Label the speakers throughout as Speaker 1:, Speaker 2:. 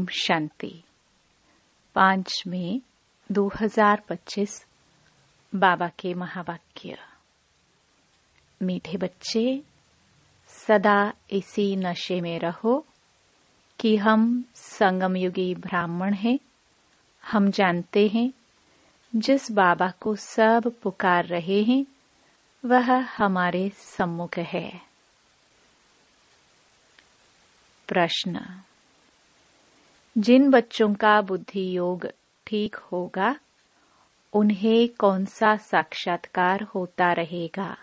Speaker 1: ओम शांति। 5 मई 2025 बाबा के महावाक्य। मीठे बच्चे, सदा इसी नशे में रहो कि हम संगमयुगी ब्राह्मण हैं। हम जानते हैं जिस बाबा को सब पुकार रहे हैं वह हमारे सम्मुख है। प्रश्न: जिन बच्चों का बुद्धि योग ठीक होगा उन्हें कौन सा साक्षात्कार होता रहेगा?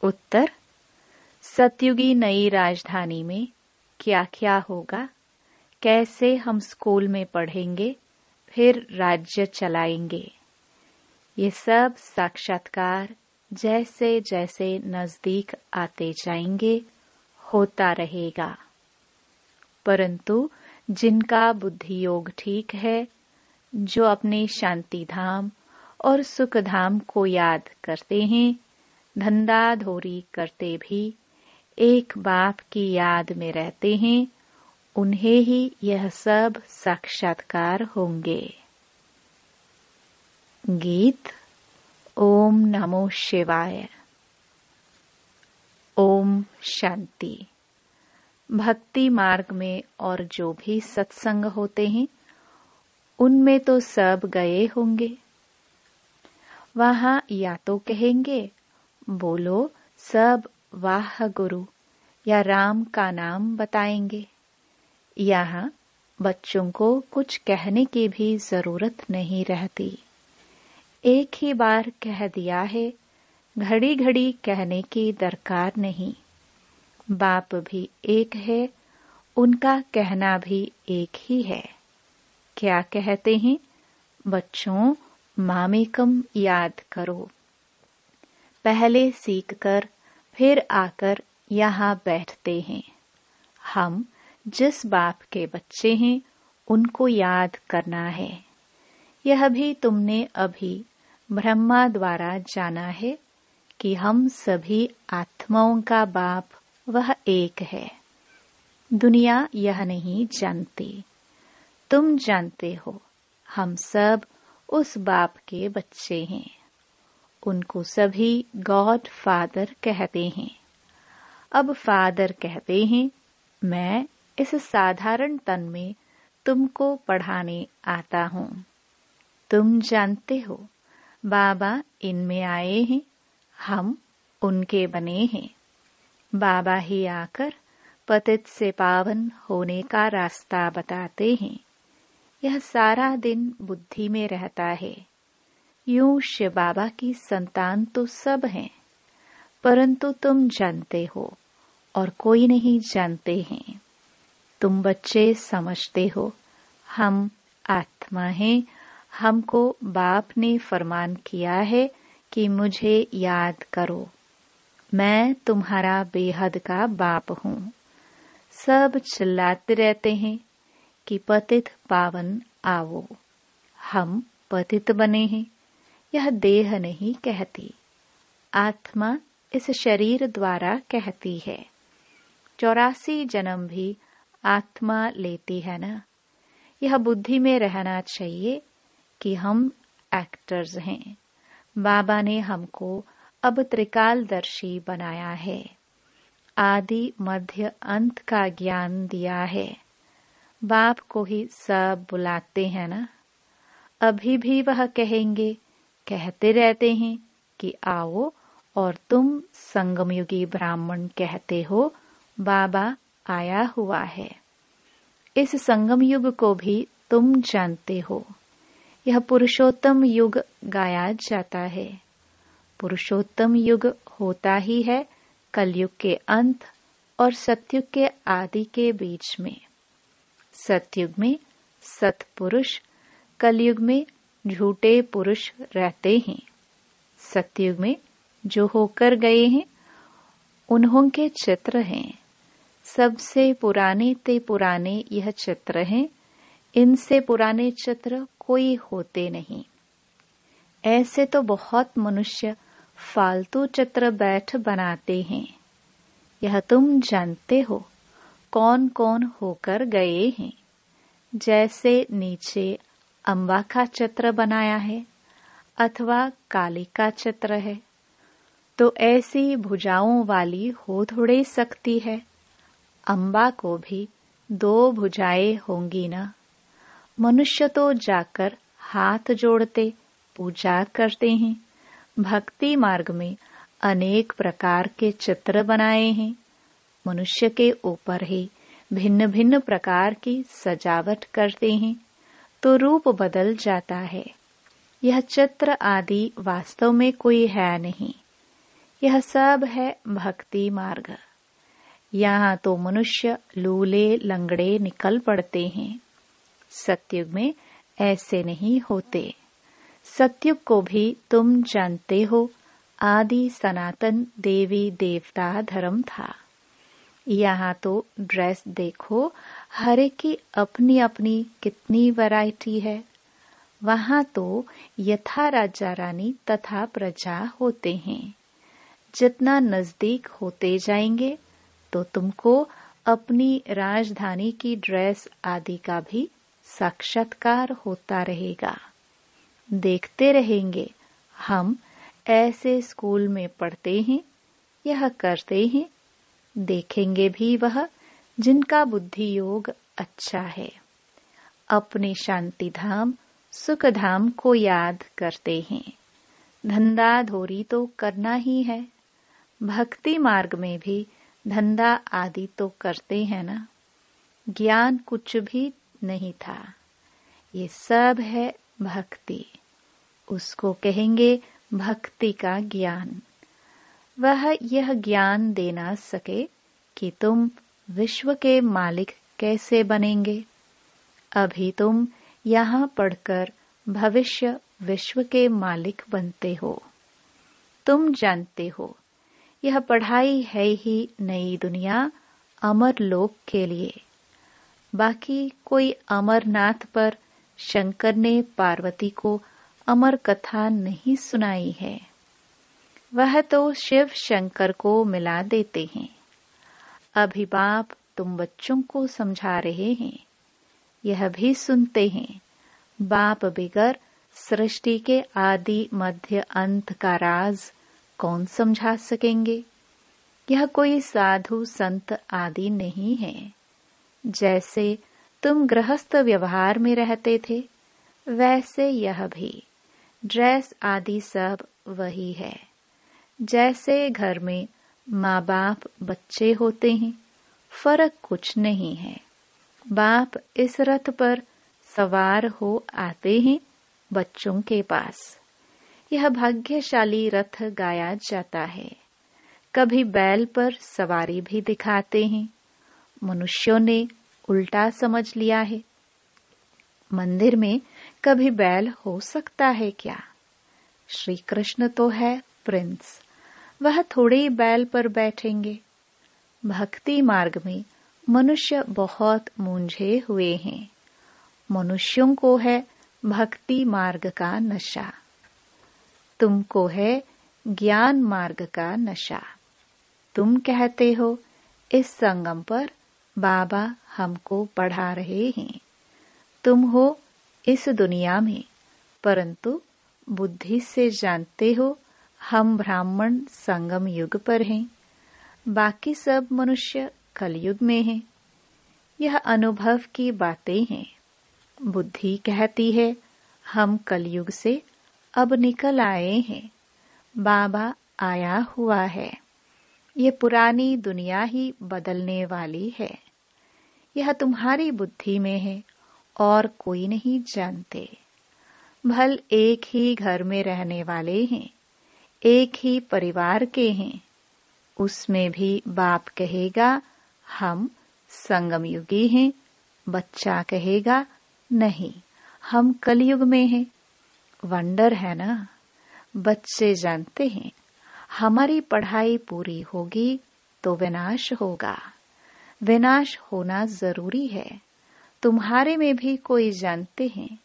Speaker 1: उत्तर: सतयुगी नई राजधानी में क्या क्या होगा, कैसे हम स्कूल में पढ़ेंगे, फिर राज्य चलाएंगे, ये सब साक्षात्कार जैसे जैसे नजदीक आते जाएंगे होता रहेगा। परंतु जिनका बुद्धि योग ठीक है, जो अपने शांति धाम और सुख धाम को याद करते हैं, धंधा धोरी करते भी एक बाप की याद में रहते हैं, उन्हें ही यह सब साक्षात्कार होंगे। गीत। ओम नमो शिवाय। ओम शांति। भक्ति मार्ग में और जो भी सत्संग होते हैं उनमें तो सब गए होंगे। वहां या तो कहेंगे बोलो सब वाह गुरु या राम का नाम बताएंगे। यहाँ बच्चों को कुछ कहने की भी जरूरत नहीं रहती। एक ही बार कह दिया है, घड़ी घड़ी कहने की दरकार नहीं। बाप भी एक है, उनका कहना भी एक ही है। क्या कहते हैं? बच्चों, मामेकम याद करो। पहले सीखकर फिर आकर यहाँ बैठते हैं। हम जिस बाप के बच्चे हैं उनको याद करना है। यह भी तुमने अभी ब्रह्मा द्वारा जाना है कि हम सभी आत्माओं का बाप वह एक है। दुनिया यह नहीं जानती, तुम जानते हो। हम सब उस बाप के बच्चे हैं। उनको सभी गॉड फादर कहते हैं। अब फादर कहते हैं, मैं इस साधारण तन में तुमको पढ़ाने आता हूँ। तुम जानते हो बाबा इनमें आए हैं, हम उनके बने हैं। बाबा ही आकर पतित से पावन होने का रास्ता बताते हैं। यह सारा दिन बुद्धि में रहता है। यूं शिव बाबा की संतान तो सब हैं, परंतु तुम जानते हो और कोई नहीं जानते हैं। तुम बच्चे समझते हो हम आत्मा हैं। हमको बाप ने फरमान किया है कि मुझे याद करो। मैं तुम्हारा बेहद का बाप हूँ। सब चिल्लाते रहते हैं कि पतित पावन आओ। हम पतित बने हैं, यह देह नहीं कहती। आत्मा इस शरीर द्वारा कहती है। 84 जन्म भी आत्मा लेती है ना। यह बुद्धि में रहना चाहिए कि हम एक्टर्स हैं। बाबा ने हमको अब त्रिकालदर्शी बनाया है। आदि मध्य अंत का ज्ञान दिया है। बाप को ही सब बुलाते हैं ना। अभी भी वह कहेंगे, कहते रहते हैं कि आओ, और तुम संगमयुगी ब्राह्मण कहते हो बाबा आया हुआ है। इस संगम युग को भी तुम जानते हो। यह पुरुषोत्तम युग गाया जाता है। पुरुषोत्तम युग होता ही है कलयुग के अंत और सतयुग के आदि के बीच में। सतयुग में सतपुरुष, कलयुग में झूठे पुरुष रहते हैं। सतयुग में जो होकर गए हैं उन्हों के चित्र हैं। सबसे पुराने ते पुराने यह चित्र हैं। इनसे पुराने चित्र कोई होते नहीं। ऐसे तो बहुत मनुष्य फालतू चित्र बैठ बनाते हैं। यह तुम जानते हो। कौन कौन होकर गए हैं। जैसे नीचे अम्बा का चित्र बनाया है अथवा काली का चित्र है, तो ऐसी भुजाओं वाली हो थोड़ी सकती है। अम्बा को भी 2 भुजाएं होंगी ना। मनुष्य तो जाकर हाथ जोड़ते पूजा करते हैं। भक्ति मार्ग में अनेक प्रकार के चित्र बनाए हैं। मनुष्य के ऊपर ही भिन्न भिन्न प्रकार की सजावट करते हैं, तो रूप बदल जाता है। यह चित्र आदि वास्तव में कोई है नहीं, यह सब है भक्ति मार्ग। यहाँ तो मनुष्य लूले लंगड़े निकल पड़ते हैं। सतयुग में ऐसे नहीं होते। सतयुग को भी तुम जानते हो, आदि सनातन देवी देवता धर्म था। यहाँ तो ड्रेस देखो, हर एक की अपनी अपनी कितनी वैरायटी है। वहाँ तो यथा राजा रानी तथा प्रजा होते हैं। जितना नजदीक होते जाएंगे तो तुमको अपनी राजधानी की ड्रेस आदि का भी साक्षात्कार होता रहेगा। देखते रहेंगे, हम ऐसे स्कूल में पढ़ते हैं, यह करते हैं। देखेंगे भी वह जिनका बुद्धि योग अच्छा है। अपने शांति धाम सुख धाम को याद करते हैं। धंधा धोरी तो करना ही है। भक्ति मार्ग में भी धंधा आदि तो करते हैं ना। ज्ञान कुछ भी नहीं था, ये सब है भक्ति। उसको कहेंगे भक्ति का ज्ञान। वह यह ज्ञान दे ना सके कि तुम विश्व के मालिक कैसे बनेंगे। अभी तुम यहाँ पढ़कर भविष्य विश्व के मालिक बनते हो। तुम जानते हो, यह पढ़ाई है ही नई दुनिया अमर लोक के लिए। बाकी कोई अमरनाथ पर शंकर ने पार्वती को अमर कथा नहीं सुनाई है। वह तो शिव शंकर को मिला देते हैं। अभी बाप तुम बच्चों को समझा रहे हैं, यह भी सुनते हैं। बाप बिगर सृष्टि के आदि मध्य अंत का राज कौन समझा सकेंगे। यह कोई साधु संत आदि नहीं है। जैसे तुम गृहस्थ व्यवहार में रहते थे, वैसे यह भी ड्रेस आदि सब वही है। जैसे घर में माँ बाप बच्चे होते हैं, फर्क कुछ नहीं है। बाप इस रथ पर सवार हो आते हैं बच्चों के पास। यह भाग्यशाली रथ गाया जाता है। कभी बैल पर सवारी भी दिखाते हैं। मनुष्यों ने उल्टा समझ लिया है। मंदिर में कभी बैल हो सकता है क्या? श्री कृष्ण तो है प्रिंस, वह थोड़े बैल पर बैठेंगे। भक्ति मार्ग में मनुष्य बहुत मूंझे हुए हैं। मनुष्यों को है भक्ति मार्ग का नशा, तुमको है ज्ञान मार्ग का नशा। तुम कहते हो इस संगम पर बाबा हमको पढ़ा रहे हैं। तुम हो इस दुनिया में, परंतु बुद्धि से जानते हो हम ब्राह्मण संगम युग पर हैं। बाकी सब मनुष्य कलयुग में हैं। यह अनुभव की बातें हैं। बुद्धि कहती है हम कलयुग से अब निकल आए हैं, बाबा आया हुआ है। ये पुरानी दुनिया ही बदलने वाली है। यह तुम्हारी बुद्धि में है और कोई नहीं जानते। भल एक ही घर में रहने वाले हैं, एक ही परिवार के हैं। उसमें भी बाप कहेगा हम संगम युगी हैं, बच्चा कहेगा नहीं हम कलयुग में हैं। वंडर है ना। बच्चे जानते हैं हमारी पढ़ाई पूरी होगी तो विनाश होगा। विनाश होना जरूरी है। तुम्हारे में भी कोई जानते हैं,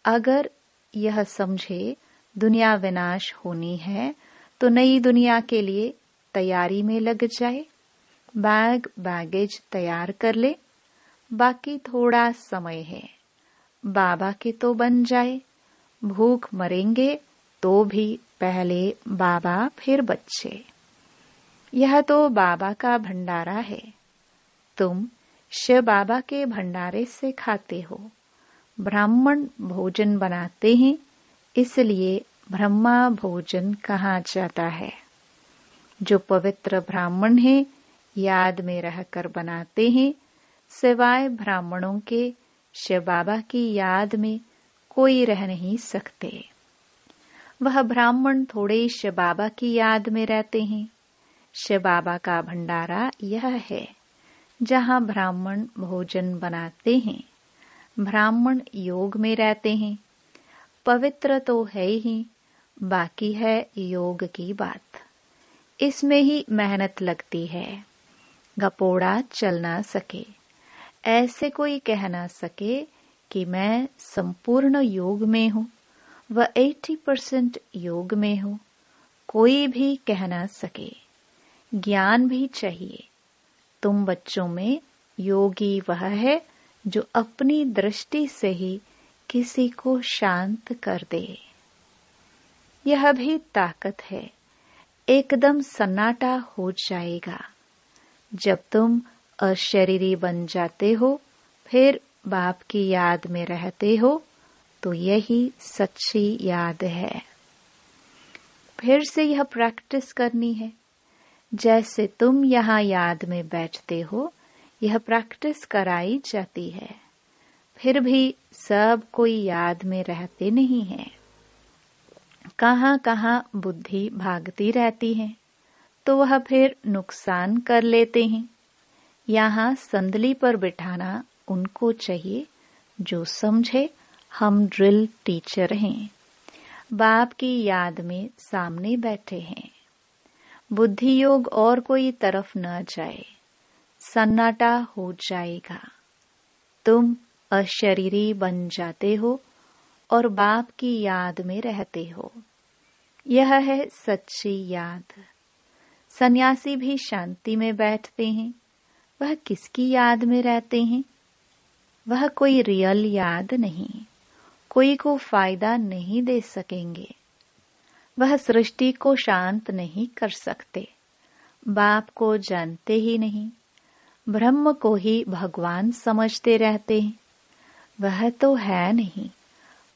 Speaker 1: अगर यह समझे दुनिया विनाश होनी है तो नई दुनिया के लिए तैयारी में लग जाए। बैगेज तैयार कर ले, बाकी थोड़ा समय है। बाबा के तो बन जाए, भूख मरेंगे तो भी पहले बाबा फिर बच्चे। यह तो बाबा का भंडारा है। तुम शिव बाबा के भंडारे से खाते हो। ब्राह्मण भोजन बनाते हैं, इसलिए ब्रह्मा भोजन कहा जाता है। जो पवित्र ब्राह्मण है, याद में रहकर बनाते हैं। सिवाय ब्राह्मणों के शिव बाबा की याद में कोई रह नहीं सकते। वह ब्राह्मण थोड़े शिव बाबा की याद में रहते हैं। शिव बाबा का भंडारा यह है जहाँ ब्राह्मण भोजन बनाते हैं। ब्राह्मण योग में रहते हैं। पवित्र तो है ही, बाकी है योग की बात। इसमें ही मेहनत लगती है। गपोड़ा चल ना सके, ऐसे कोई कह ना सके कि मैं संपूर्ण योग में हूँ, वह 80% योग में हूँ। कोई भी कह ना सके। ज्ञान भी चाहिए। तुम बच्चों में योगी वह है जो अपनी दृष्टि से ही किसी को शांत कर दे। यह भी ताकत है। एकदम सन्नाटा हो जाएगा। जब तुम अशरीरी बन जाते हो, फिर बाप की याद में रहते हो, तो यही सच्ची याद है। फिर से यह प्रैक्टिस करनी है। जैसे तुम यहाँ याद में बैठते हो, यह प्रैक्टिस कराई जाती है। फिर भी सब कोई याद में रहते नहीं है। कहाँ कहाँ बुद्धि भागती रहती है, तो वह फिर नुकसान कर लेते हैं। यहाँ संदली पर बिठाना उनको चाहिए जो समझे हम ड्रिल टीचर हैं। बाप की याद में सामने बैठे हैं। बुद्धि योग और कोई तरफ न जाए, सन्नाटा हो जाएगा। तुम अशरीरी बन जाते हो और बाप की याद में रहते हो। यह है सच्ची याद। सन्यासी भी शांति में बैठते हैं। वह किसकी याद में रहते हैं? वह कोई रियल याद नहीं, कोई को फायदा नहीं दे सकेंगे। वह सृष्टि को शांत नहीं कर सकते। बाप को जानते ही नहीं, ब्रह्म को ही भगवान समझते रहते हैं। वह तो है नहीं।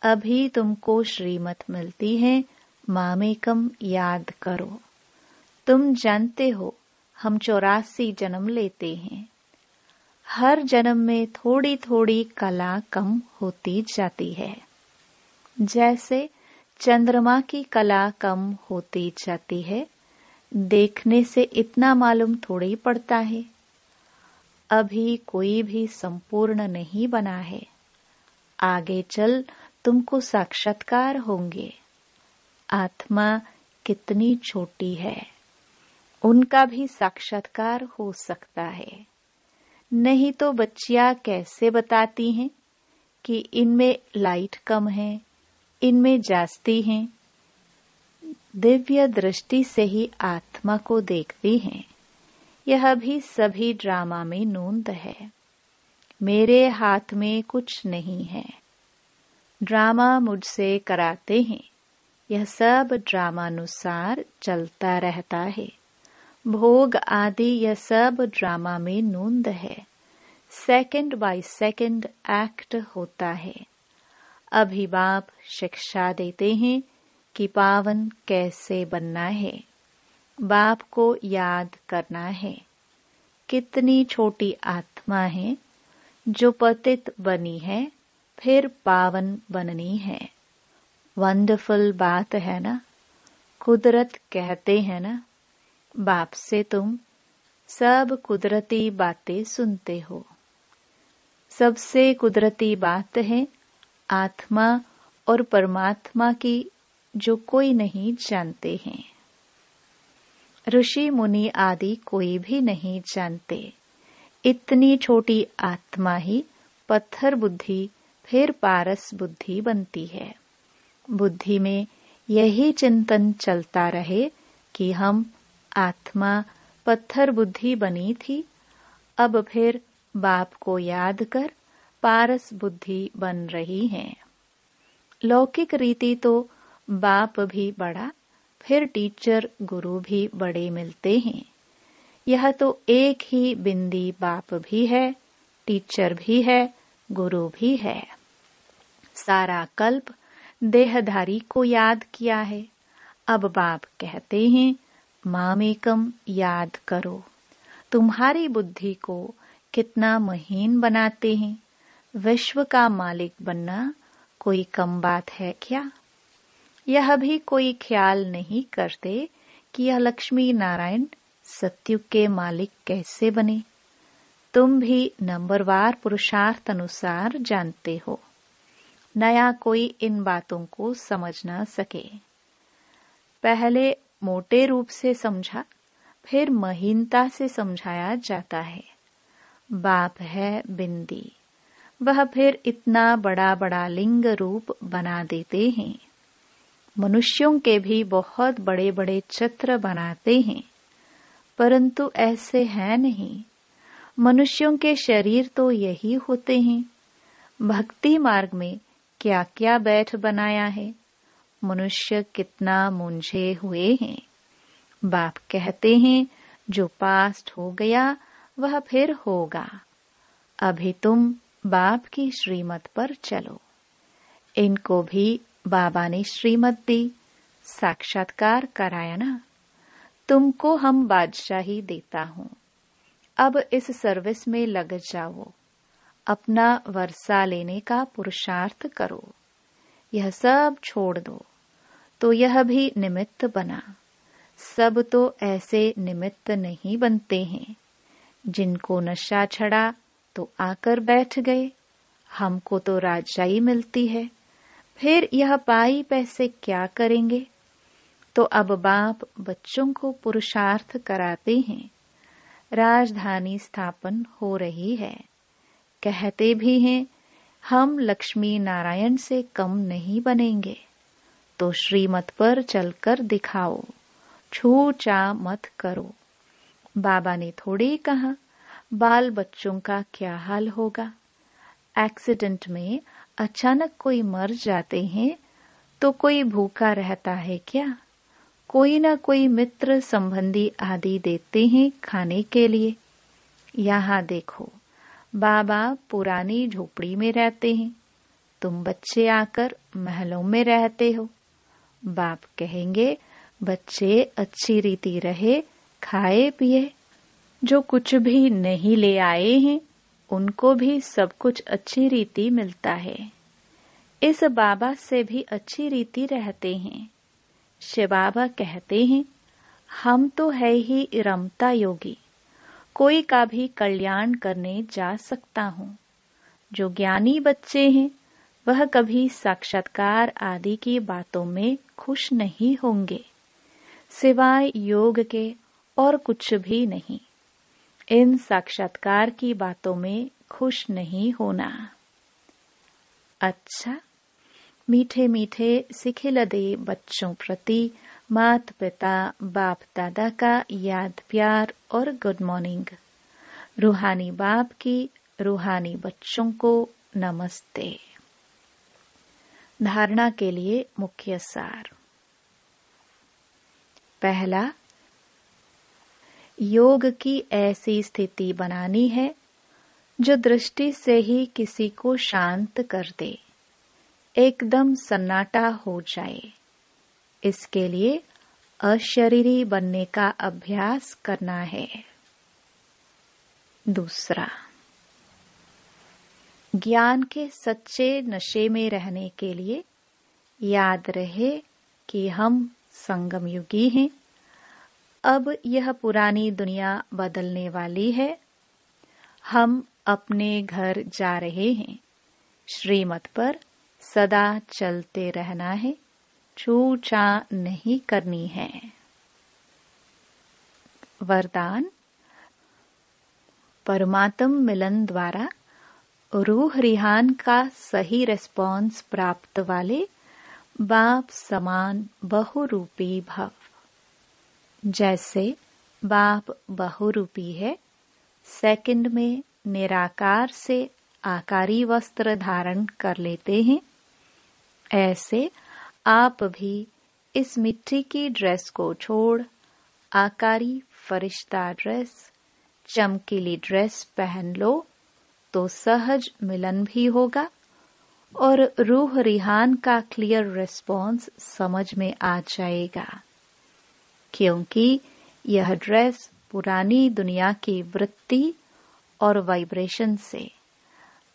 Speaker 1: अभी तुमको श्रीमत मिलती है, मामेकम याद करो। तुम जानते हो हम 84 जन्म लेते हैं। हर जन्म में थोड़ी थोड़ी कला कम होती जाती है। जैसे चंद्रमा की कला कम होती जाती है, देखने से इतना मालूम थोड़ी पड़ता है। अभी कोई भी संपूर्ण नहीं बना है। आगे चल तुमको साक्षात्कार होंगे। आत्मा कितनी छोटी है, उनका भी साक्षात्कार हो सकता है। नहीं तो बच्चियां कैसे बताती हैं कि इनमें लाइट कम है, इनमें जास्ती है। दिव्य दृष्टि से ही आत्मा को देखती हैं। यह भी सभी ड्रामा में नोंद है। मेरे हाथ में कुछ नहीं है। ड्रामा मुझसे कराते हैं। यह सब ड्रामानुसार चलता रहता है। भोग आदि यह सब ड्रामा में नोंद है। सेकंड बाय सेकंड एक्ट होता है। अभी बाप शिक्षा देते हैं कि पावन कैसे बनना है। बाप को याद करना है। कितनी छोटी आत्मा है जो पतित बनी है, फिर पावन बननी है। वंडरफुल बात है ना। कुदरत कहते हैं ना, बाप से तुम सब कुदरती बातें सुनते हो। सबसे कुदरती बात है आत्मा और परमात्मा की, जो कोई नहीं जानते हैं। ऋषि मुनि आदि कोई भी नहीं जानते। इतनी छोटी आत्मा ही पत्थर बुद्धि फिर पारस बुद्धि बनती है। बुद्धि में यही चिंतन चलता रहे कि हम आत्मा पत्थर बुद्धि बनी थी, अब फिर बाप को याद कर पारस बुद्धि बन रही है। लौकिक रीति तो बाप भी बड़ा, फिर टीचर गुरु भी बड़े मिलते हैं। यह तो एक ही बिंदी बाप भी है, टीचर भी है, गुरु भी है। सारा कल्प देहधारी को याद किया है। अब बाप कहते हैं, मामेकम याद करो। तुम्हारी बुद्धि को कितना महीन बनाते हैं। विश्व का मालिक बनना कोई कम बात है क्या? यह भी कोई ख्याल नहीं करते कि यह लक्ष्मी नारायण सत्युग के मालिक कैसे बने। तुम भी नंबरवार पुरुषार्थ अनुसार जानते हो। नया कोई इन बातों को समझ न सके। पहले मोटे रूप से समझा, फिर महीनता से समझाया जाता है। बाप है बिंदी, वह फिर इतना बड़ा बड़ा लिंग रूप बना देते हैं। मनुष्यों के भी बहुत बड़े बड़े चित्र बनाते हैं, परंतु ऐसे हैं नहीं। मनुष्यों के शरीर तो यही होते हैं। भक्ति मार्ग में क्या क्या बैठ बनाया है। मनुष्य कितना मुंझे हुए हैं। बाप कहते हैं, जो पास्ट हो गया वह फिर होगा। अभी तुम बाप की श्रीमत पर चलो। इनको भी बाबा ने श्रीमत दी, साक्षात्कार कराया ना। तुमको हम बादशाही देता हूँ, अब इस सर्विस में लग जाओ। अपना वर्षा लेने का पुरुषार्थ करो। यह सब छोड़ दो। तो यह भी निमित्त बना। सब तो ऐसे निमित्त नहीं बनते हैं। जिनको नशा चढ़ा तो आकर बैठ गए। हमको तो राजाई मिलती है, फिर यह पाई पैसे क्या करेंगे। तो अब बाप बच्चों को पुरुषार्थ कराते हैं। राजधानी स्थापन हो रही है। कहते भी हैं, हम लक्ष्मी नारायण से कम नहीं बनेंगे। तो श्रीमत पर चलकर दिखाओ, छू चा मत करो। बाबा ने थोड़ी कहा बाल बच्चों का क्या हाल होगा। एक्सीडेंट में अचानक कोई मर जाते हैं तो कोई भूखा रहता है क्या? कोई न कोई मित्र संबंधी आदि देते हैं खाने के लिए। यहाँ देखो, बाबा पुरानी झोपड़ी में रहते हैं, तुम बच्चे आकर महलों में रहते हो। बाप कहेंगे, बच्चे अच्छी रीति रहे, खाए पिए। जो कुछ भी नहीं ले आए हैं उनको भी सब कुछ अच्छी रीति मिलता है। इस बाबा से भी अच्छी रीति रहते हैं। शिव बाबा कहते हैं, हम तो है ही रमता योगी, कोई का भी कल्याण करने जा सकता हूँ। जो ज्ञानी बच्चे हैं वह कभी साक्षात्कार आदि की बातों में खुश नहीं होंगे, सिवाय योग के और कुछ भी नहीं। इन साक्षात्कार की बातों में खुश नहीं होना। अच्छा, मीठे मीठे सिखिलदे बच्चों प्रति मात पिता बाप दादा का याद प्यार और गुड मॉर्निंग। रूहानी बाप की रूहानी बच्चों को नमस्ते। धारणा के लिए मुख्य सार। पहला, योग की ऐसी स्थिति बनानी है जो दृष्टि से ही किसी को शांत कर दे, एकदम सन्नाटा हो जाए। इसके लिए अशरीरी बनने का अभ्यास करना है। दूसरा, ज्ञान के सच्चे नशे में रहने के लिए याद रहे कि हम संगम युगी हैं। अब यह पुरानी दुनिया बदलने वाली है। हम अपने घर जा रहे हैं। श्रीमत पर सदा चलते रहना है, छूछा नहीं करनी है। वरदान, परमात्म मिलन द्वारा रूह रिहान का सही रिस्पॉन्स प्राप्त वाले बाप समान बहुरूपी भव। जैसे बाप बहुरूपी है, सेकंड में निराकार से आकारी वस्त्र धारण कर लेते हैं। ऐसे आप भी इस मिट्टी की ड्रेस को छोड़ आकारी फरिश्ता ड्रेस, चमकीली ड्रेस पहन लो तो सहज मिलन भी होगा और रूह रिहान का क्लियर रिस्पॉन्स समझ में आ जाएगा, क्योंकि यह ड्रेस पुरानी दुनिया की वृत्ति और वाइब्रेशन से,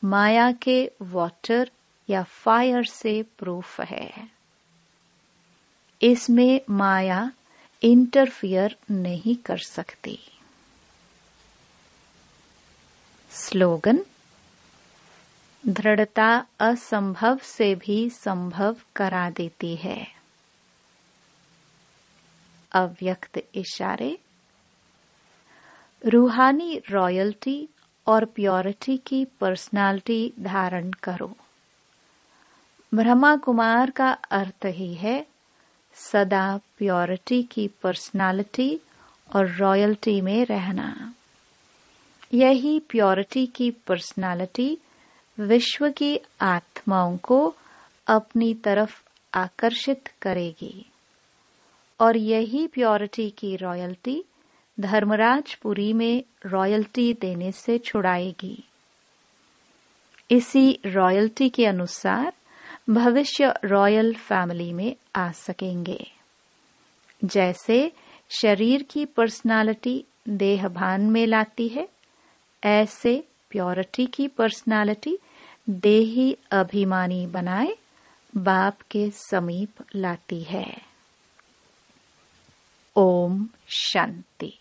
Speaker 1: माया के वाटर या फायर से प्रूफ है। इसमें माया इंटरफियर नहीं कर सकती। स्लोगन: दृढ़ता असंभव से भी संभव करा देती है। अव्यक्त इशारे: रूहानी रॉयल्टी और प्योरिटी की पर्सनालिटी धारण करो। ब्रह्मा कुमार का अर्थ ही है सदा प्योरिटी की पर्सनालिटी और रॉयल्टी में रहना। यही प्योरिटी की पर्सनालिटी विश्व की आत्माओं को अपनी तरफ आकर्षित करेगी और यही प्योरिटी की रॉयल्टी धर्मराजपुरी में रॉयल्टी देने से छुड़ाएगी। इसी रॉयल्टी के अनुसार भविष्य रॉयल फैमिली में आ सकेंगे। जैसे शरीर की पर्सनालिटी देहभान में लाती है, ऐसे प्योरिटी की पर्सनालिटी देही अभिमानी बनाए बाप के समीप लाती है। ओम शांति।